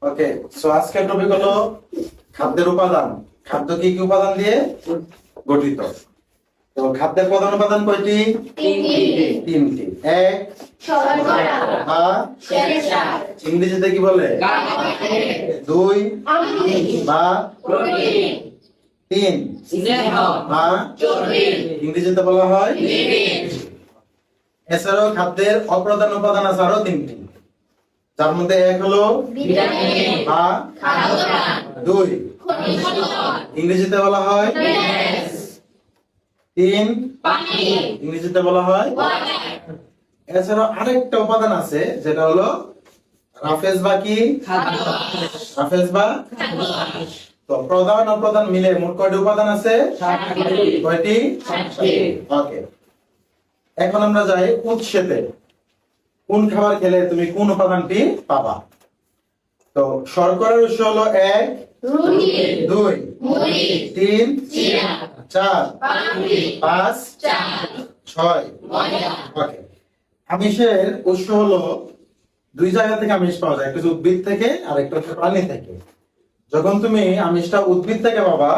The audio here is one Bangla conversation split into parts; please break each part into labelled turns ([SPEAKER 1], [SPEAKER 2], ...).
[SPEAKER 1] ওকে, সো আজকের টপিক হলো খাদ্যের উপাদান। খাদ্য কি কি উপাদান দিয়ে গঠিত? তো খাদ্যের প্রধান উপাদান কয়টি? তিনটি। এক, বা ইংরেজিতে কি বলে? দুই, বা তিন, বা ইংরেজিতে বলা হয়। এছাড়াও খাদ্যের অপ্রধান উপাদান আছে আরো তিনটি, যার মধ্যে এক হলো বা, দুই ইংরেজিতে বলা হয়, তিন ইংরেজিতে বলা হয়। এছাড়াও আরেকটা উপাদান আছে যেটা হলো রাফেজ বা কি? রাফেজ বা। তো প্রধান অপ্রধান মিলে মোট কয়টি উপাদান আছে? কয়টি? ওকে, এখন আমরা যাই উৎসেতে। কোন খাবার খেলে তুমি কোন উপাদানটি পাবা? তো শর্করার উৎস হলো এক, দুই, তিন, চার, পাঁচ, ছয়। ওকে, আমিষের উৎস হলো দুই জায়গা থেকে আমিষ পাওয়া যায়, একটা হচ্ছে উদ্ভিদ থেকে আর একটা হচ্ছে প্রাণী থেকে। যখন তুমি আমিষটা উদ্ভিদ থেকে পাবা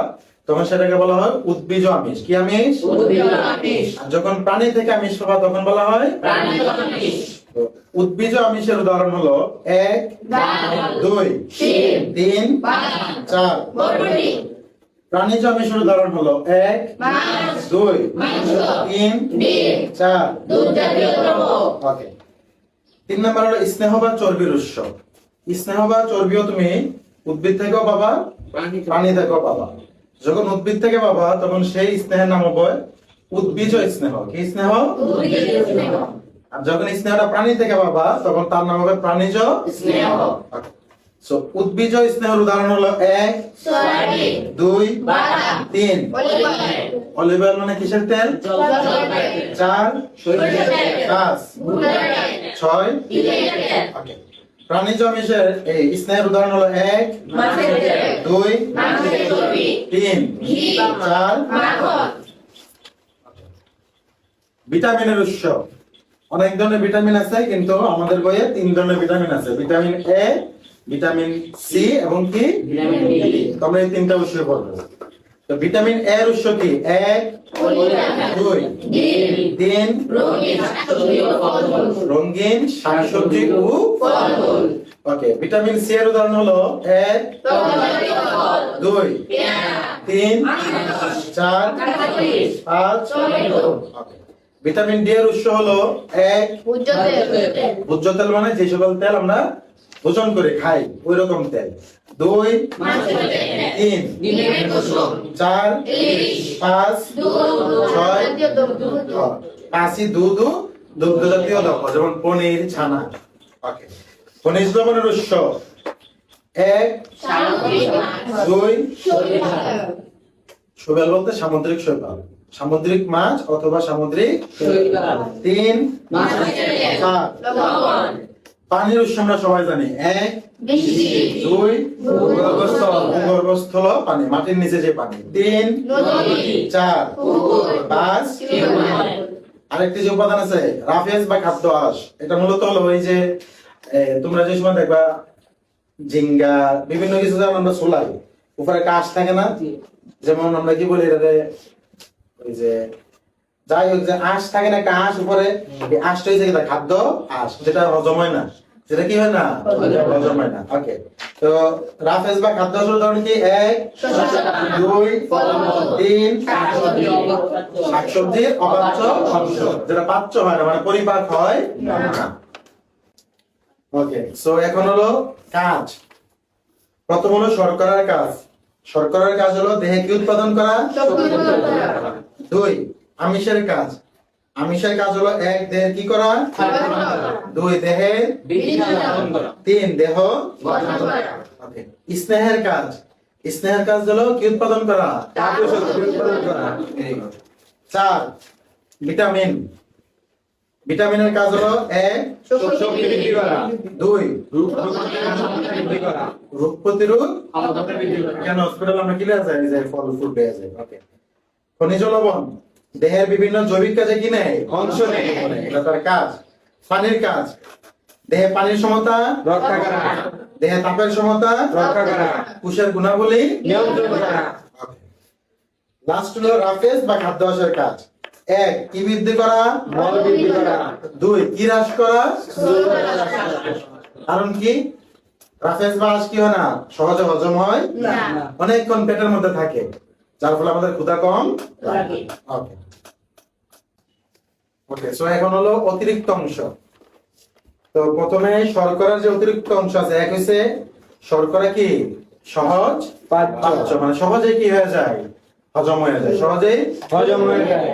[SPEAKER 1] তখন সেটাকে বলা হয় উদ্ভিজ আমিষ। কি আমিষ? আর যখন প্রাণী থেকে আমিষ পাবা তখন বলা হয় তো উদ্ভিজ আমিষের উদাহরণ হলো এক, দুই, তিন, চার। প্রাণীজ আমিষের উদাহরণ হলো এক, দুই, তিন, চার। ওকে, তিন নম্বর হলো স্নেহ বা চর্বির উৎস। স্নেহ বা চর্বিও তুমি উদ্ভিদ থেকেও পাবা, প্রাণী থেকেও পাবা। যখন উদ্ভিদ থেকে পাবা তখন সেই স্নেহের নাম হবে উদ্ভিজ স্নেহ। কি স্নেহ? আর যখন স্নেহটা প্রাণী থেকে পাবা তখন তার নাম হবে প্রাণীজ স্নেহ। সো উদ্ভিজ স্নেহের উদাহরণ হলো এক, দুই, তিন। অলিভ অয়েল মানে কিসের তেল? চার, পাঁচ, ছয়। ওকে, প্রাণীজ আমিষের এই স্নেহের উদাহরণ হলো এক, দুই, তিন, চার। ভিটামিনের উৎস। অনেক ধরনের ভিটামিন আছে, কিন্তু আমাদের বইয়ে তিন ধরনের ভিটামিন আছে: ভিটামিন এ, ভিটামিন সি এবং কি ভিটামিন ডি। তোমরা এই তিনটা উৎস পড়বে। তো ভিটামিন এ এর উৎস কি? এক, দুই, তিন, রঙিন শাকসবজি ও ফল। ওকে, ভিটামিন সি এর উদাহরণ হলো এক, দুই, তিন, চার, পাঁচ। ওকে, ভিটামিন ডি এর উৎস হলো এক, ভোজ্য তেল মানে যে সকল তেল আমরা ভোজন করে খাই ওই রকম তেল। দুই, তিন, চার, পাঁচ, ছয়। পাঁচই দুধ ও দুগ্ধ জাতীয় দ্রব্য যেমন পনির, ছানা। ওকে, খনিজ লবণের উৎস এক, দুই, শৈবাল বলতে সামুদ্রিক শৈবাল, সামুদ্রিক মাছ অথবা সামুদ্রিক শৈবাল। তিন, চার। পানির উৎস আমরা সবাই জানি এক, দুই, ভূগর্ভস্থ পানি, মাটির নিচে যে পানি। তিন, চার, পাঁচ। আরেকটি যে উপাদান আছে রাফেজ বা খাদ্য আঁশ, এটা মূলত হলো ওই যে তোমরা যে সময় দেখবা ঝিঙ্গা বিভিন্ন কিছু যেমন আমরা ছোলাই উপরে একটা আঁশ থাকে না, যেমন আমরা কি বলি এটাতে ওই যে যাই হোক যে আঁশ থাকে না একটা আঁশ উপরে, এই আঁশটা হচ্ছে কি খাদ্য আঁশ, যেটা হজম হয় না, যেটা কি হয় না হজম হয় না। ওকে, তো রাফেজ বা খাদ্য আঁশের উদাহরণ কি? এক, দুই, তিন, শাকসবজির অপাচ্য অংশ, যেটা পাচ্য হয় না মানে পরিপাক হয় না। ওকে, সো এখন হলো কাজ। প্রথম হলো শর্করার কাজ। শর্করার কাজ হলো দেহে কি উৎপাদন করা? দুই, আমিষের কাজ। আমিষের কাজ হলো এক, দেহে কি করা? দুই, দেহে। তিন, দেহ। ওকে, স্নেহের কাজ। স্নেহের কাজ হলো কি উৎপাদন করা? চার, ভিটামিন। ভিটামিনের কাজ হলো এক, দুই, রোগ প্রতিরোধ। কেন হসপিটাল আমরা কি লেয়া যায়? যে ফল ফ্রুট দেয়া যায়। ওকে, খনিজ লবণ দেহের বিভিন্ন জৈবিক কাজে কি নেয়? অংশ নেয়, এটা তার কাজ। পানির কাজ দেহে পানির সমতা
[SPEAKER 2] রক্ষা করা,
[SPEAKER 1] দেহে তাপের সমতা
[SPEAKER 2] রক্ষা করা,
[SPEAKER 1] কোষের গুণাবলী
[SPEAKER 2] নিয়ন্ত্রণ করা,
[SPEAKER 1] লাস্ট হলো রাফেজ বা খাদ্যাভ্যাসের কাজ। এক, কি বৃদ্ধি করা,
[SPEAKER 2] বল বৃদ্ধি করা,
[SPEAKER 1] দুই, কি হ্রাস করা।
[SPEAKER 2] দুর্বলতা হ্রাস করা।
[SPEAKER 1] কারণ কি, রাফেজ বা আঁশ কি হয় না, সহজে হজম হয়
[SPEAKER 2] না।
[SPEAKER 1] অনেকক্ষণ পেটের মধ্যে থাকে, যার ফলে আমাদের ক্ষুধা কম লাগে। ওকে ওকে, সো এখন হলো অতিরিক্ত অংশ। তো প্রথমে শর্করার যে অতিরিক্ত অংশ আছে, এক হইছে শর্করা কি সহজ পাচ্য, মানে সহজেই কি হয়ে যায়, হজম হয়ে যায়, সহজেই
[SPEAKER 2] হজম হয়ে যায়।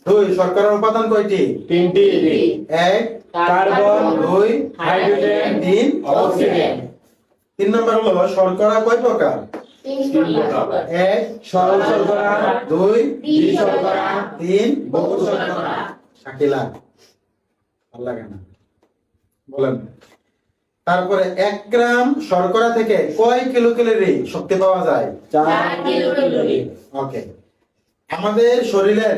[SPEAKER 1] দুই, শর্করার উপাদান কয়টি,
[SPEAKER 2] তিনটি,
[SPEAKER 1] এক
[SPEAKER 2] কার্বন,
[SPEAKER 1] দুই
[SPEAKER 2] হাইড্রোজেন,
[SPEAKER 1] তিন
[SPEAKER 2] অক্সিজেন।
[SPEAKER 1] তিন নম্বর হলো শর্করা কয় প্রকার, এক
[SPEAKER 2] সরল শর্করা,
[SPEAKER 1] দুই
[SPEAKER 2] দ্বি শর্করা,
[SPEAKER 1] তিন
[SPEAKER 2] বহু শর্করা।
[SPEAKER 1] শাকিলা ভালো লাগে না বলেন। তারপরে 1 গ্রাম শর্করা থেকে কয় কিলোক্যালোরি শক্তি পাওয়া যায়,
[SPEAKER 2] 4 কিলোক্যালোরি।
[SPEAKER 1] ওকে। আমাদের শরীরের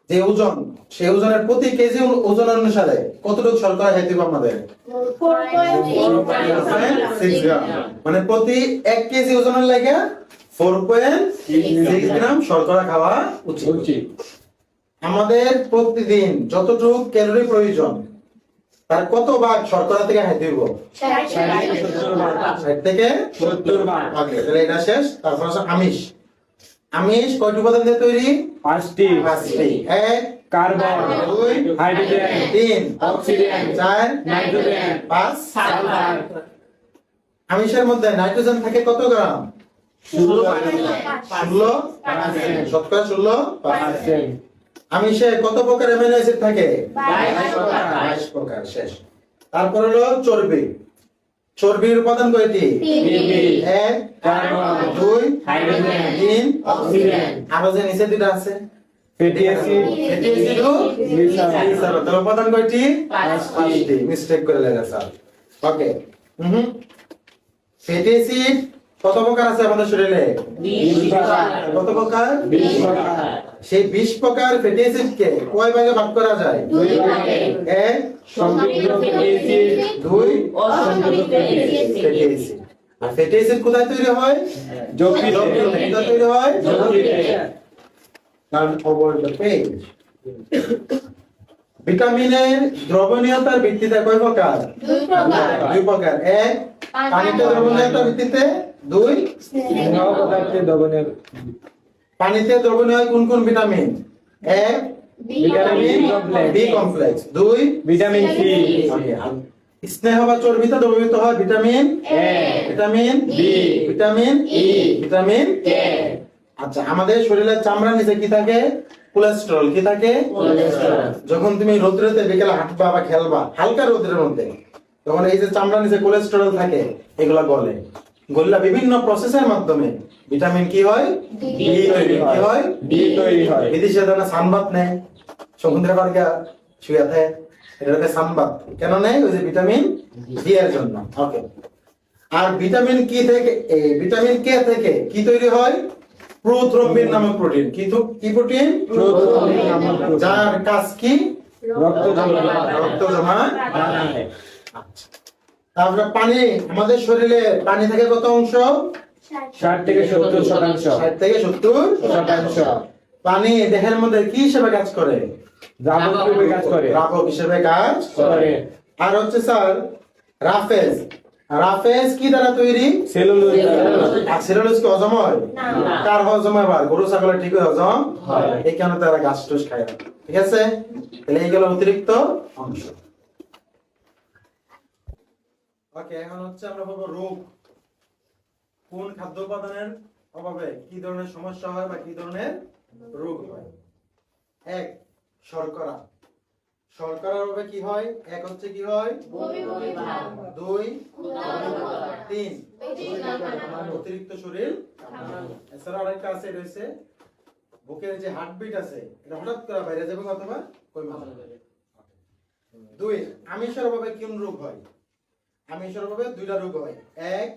[SPEAKER 1] যে ওজন, সেই ওজনের প্রতি কেজি ওজন অনুসারে কতটুকু শর্করা খাইতে হবে আমাদের, 6 গ্রাম, মানে প্রতি 1 কেজি ওজনের লাগে 4.6 গ্রাম শর্করা খাওয়া উচিত। আমাদের প্রতিদিন যতটুকু ক্যালোরি প্রয়োজন, তার কত ভাগ শর্করা থেকে খাইতে হইব, 60 থেকে
[SPEAKER 2] 70 ভাগ।
[SPEAKER 1] ওকে, তাহলে এটা শেষ। তারপর আছে আমিষ। আমিষ কয়টি উপাদান দিয়ে তৈরি,
[SPEAKER 2] 5টি,
[SPEAKER 1] পাঁচটি। এক
[SPEAKER 2] কার্বন,
[SPEAKER 1] দুই
[SPEAKER 2] হাইড্রোজেন,
[SPEAKER 1] তিন
[SPEAKER 2] অক্সিজেন,
[SPEAKER 1] চার
[SPEAKER 2] নাইট্রোজেন,
[SPEAKER 1] পাঁচ।
[SPEAKER 2] সালফার।
[SPEAKER 1] আমিষের মধ্যে নাইট্রোজেন থাকে কত গ্রাম, 16, শতকরা 16%। আমিষে কত প্রকার অ্যামিনো অ্যাসিড থাকে, 22 প্রকার। শেষ। তারপর হলো চর্বি। চর্বির উপাদান কয়টি, এক
[SPEAKER 2] কার্বন,
[SPEAKER 1] দুই
[SPEAKER 2] হাইড্রোজেন,
[SPEAKER 1] তিন
[SPEAKER 2] অক্সিজেন।
[SPEAKER 1] আরো যে নিচে দুটো আছে,
[SPEAKER 2] ফ্যাটি অ্যাসিড,
[SPEAKER 1] ফ্যাটি অ্যাসিড ও গ্লিসারল। তার উপাদান কয়টি, 5টি। মিস্টেক করে লেখা স্যার। ওকে। ফ্যাটি অ্যাসিড কত প্রকার আছে আমাদের শরীরে,
[SPEAKER 2] 20 প্রকার।
[SPEAKER 1] কত প্রকার,
[SPEAKER 2] 20 প্রকার।
[SPEAKER 1] সেই 20 প্রকার ফ্যাটি অ্যাসিড কে কয় ভাগে ভাগ করা যায়,
[SPEAKER 2] দুই ভাগে।
[SPEAKER 1] এক
[SPEAKER 2] সম্পৃক্ত ফ্যাটি অ্যাসিড,
[SPEAKER 1] দুই
[SPEAKER 2] অসম্পৃক্ত ফ্যাটি অ্যাসিড।
[SPEAKER 1] Fatty acid. আর ফ্যাটি অ্যাসিড কোথায় তৈরি হয়,
[SPEAKER 2] যকৃতে।
[SPEAKER 1] কোথায় তৈরি হয়,
[SPEAKER 2] যকৃতে।
[SPEAKER 1] Turn over the page. ভিটামিনের দ্রবণীয়তার ভিত্তিতে কয় প্রকার, দুই প্রকার। এক পানিতে দ্রবণীয়তার ভিত্তিতে, দুই
[SPEAKER 2] স্নেহ পদার্থে দ্রবণের
[SPEAKER 1] পানিতে দ্রবণীয় হয় কোন কোন ভিটামিন, এক
[SPEAKER 2] ভিটামিন
[SPEAKER 1] বি কমপ্লেক্স, দুই
[SPEAKER 2] ভিটামিন সি,
[SPEAKER 1] স্নেহ বা চর্বিতে দ্রবীভূত হয় vitamin
[SPEAKER 2] A,
[SPEAKER 1] vitamin
[SPEAKER 2] B,
[SPEAKER 1] vitamin
[SPEAKER 2] E,
[SPEAKER 1] vitamin
[SPEAKER 2] K.
[SPEAKER 1] আচ্ছা, আমাদের শরীরের চামড়ার নিচে কি থাকে, কোলেস্টেরল। কি থাকে,
[SPEAKER 2] কোলেস্টেরল।
[SPEAKER 1] যখন তুমি রোদ্রেতে বিকেলে হাঁটবা বা খেলবা হালকা রোদ্রের মধ্যে, তখন এই যে চামড়ার নিচে কোলেস্টেরল থাকে, এগুলা গলে, গললা বিভিন্ন প্রসেসের মাধ্যমে ভিটামিন কি হয়, ডি তৈরি হয়। কি হয়,
[SPEAKER 2] ডি তৈরি হয়।
[SPEAKER 1] বিদেশে তো না সানবাত নেয়, সমুদ্রে পার্কে শুয়ে থাকে, এটাকে সানবাত কেন নেয়, ওই যে ভিটামিন ডি এর জন্য। ওকে। আর ভিটামিন কি থেকে, এই ভিটামিন কে থেকে কি তৈরি হয়, প্রোথ্রম্বিন নামক প্রোটিন। কি প্রোটিন,
[SPEAKER 2] প্রোথ্রম্বিন নামক প্রোটিন।
[SPEAKER 1] যার কাজ কি,
[SPEAKER 2] রক্ত জমা
[SPEAKER 1] রক্ত জমা
[SPEAKER 2] বাড়ায়।
[SPEAKER 1] আচ্ছা। তারপরে পানি, আমাদের শরীরে পানি থাকে কত অংশ,
[SPEAKER 2] 60 থেকে 70%।
[SPEAKER 1] 60 থেকে 70%। পানি দেহের মধ্যে কি হিসেবে কাজ করে,
[SPEAKER 2] দ্রাবক রূপে কাজ করে।
[SPEAKER 1] দ্রাবক হিসেবে কাজ
[SPEAKER 2] করে।
[SPEAKER 1] আর হচ্ছে স্যার রাফেজ। রাফেজ কি দ্বারা তৈরি,
[SPEAKER 2] সেলুলোজ
[SPEAKER 1] আর সেলুলোজ কি হজম হয়, কার হজম হয়, আবার গরু ছাগলের ঠিক হজম
[SPEAKER 2] হয়।
[SPEAKER 1] এই কারণে তারা ঘাস টুস খায় না। ঠিক আছে, তাহলে এইগুলো অতিরিক্ত অংশ। ওকে, এখন হচ্ছে আমরা বলবো রোগ। কোন খাদ্য উপাদানের অভাবে কি ধরনের সমস্যা হয় বা কি ধরনের রোগ হয়। এক, শর্করা। শর্করার অভাবে কি হয়, এক হচ্ছে কি হয়, দুই তিন অতিরিক্ত শরীর। এছাড়া আরেকটা আছে, রয়েছে বুকের যে হার্টবিট আছে, এটা হঠাৎ করে বাইরে যাবে অথবা কমে যাবে। দুই, আমিষের অভাবে কোন রোগ হয়, আমিষের অভাবে দুইটা রোগ হয়, এক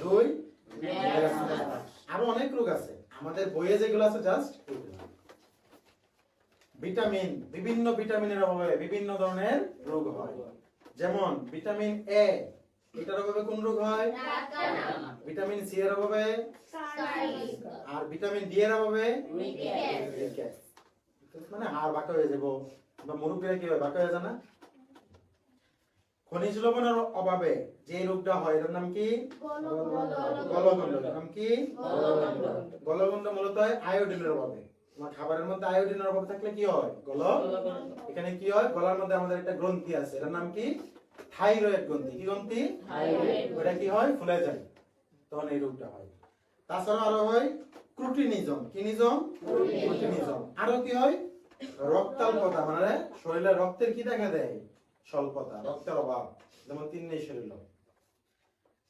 [SPEAKER 1] দুই, আরো অনেক রোগ আছে আমাদের বইয়ে যেগুলো আছে, জাস্ট ভিটামিন, বিভিন্ন ভিটামিনের অভাবে বিভিন্ন ধরনের রোগ হয়। যেমন ভিটামিন এ, এটার অভাবে কোন রোগ হয়? ভিটামিন সি এর অভাবে, আর ভিটামিন ডি এর অভাবে রিকেটস। মানে হাড় বাঁকা হয়ে যাবো, বা মুরব্বীরা কি হয়, বাঁকা হয়ে যায় না? খনিজ লবণের অভাবে যে রোগটা হয় এটার নাম কি? গলগণ্ড। এটার নাম কি? গলগণ্ড মূলত হয় আয়োডিনের অভাবে। তোমার খাবারের মধ্যে আয়োডিনের অভাব থাকলে কি হয়? এখানে কি হয়? গলার মধ্যে আমাদের একটা গ্রন্থি আছে, এটার নাম কি? থাইরয়েড গ্রন্থি। কি গ্রন্থি? ওটা কি হয়? ফুলে যায়, তখন এই রোগটা হয়। তাছাড়া আরো হয় ক্রুটিনিজম। কি নিজম? ক্রুটিনিজম। আরো কি হয়? রক্তাল্পতা, মানে শরীরে রক্তের কি দেখা দেয়? স্বল্পতা, রক্তের অভাব, যেমন তিন্নি শরীর।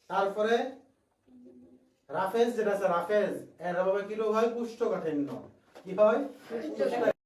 [SPEAKER 1] তারপরে রাফেজ, যেটা আছে রাফেজ, এর অভাবে কি রোগ হয়? কোষ্ঠকাঠিন্য। কি হয়?